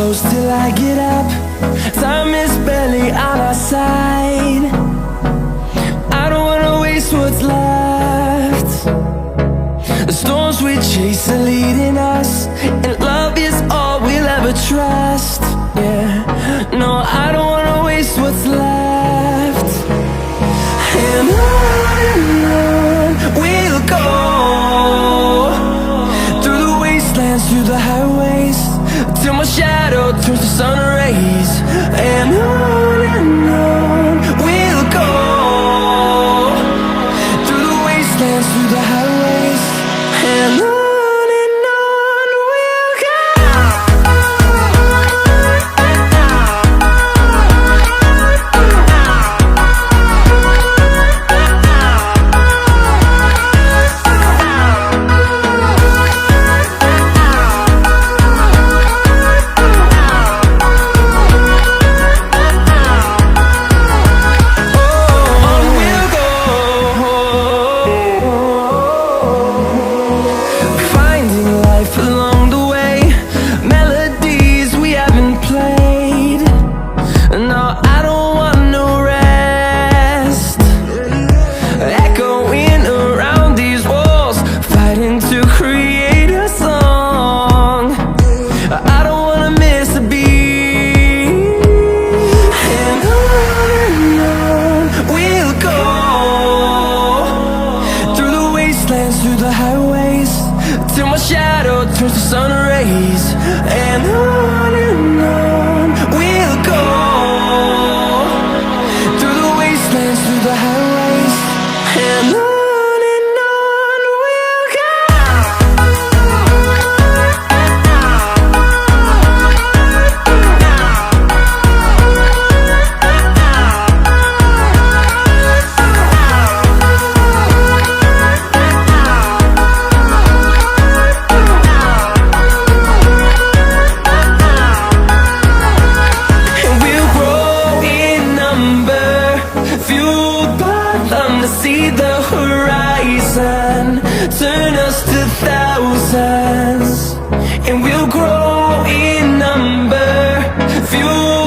close till I get up. Time is barely on our side. I don't wanna waste what's left. The storms we chase are leading us, and love is all we'll ever trust. Yeah, no, I don't wanna waste what's left. And on we'll go, through the wastelands, through the highways, till my shadow turns to sun rays. And on we'll go, through the wastelands, through the highways, and on we'll go. Along the way, melodies we haven't played. No, I don't want no rest. Echoing around these walls, fighting to create a song. I don't wanna miss a beat. And on we'll go, through the wastelands, through the highways, till my shadow turns to sun rays. And on we'll go, through the wastelands, through the highways, and on we'll go. Fueled by them to see the horizon, turn us to thousands, and we'll grow in number. Fueled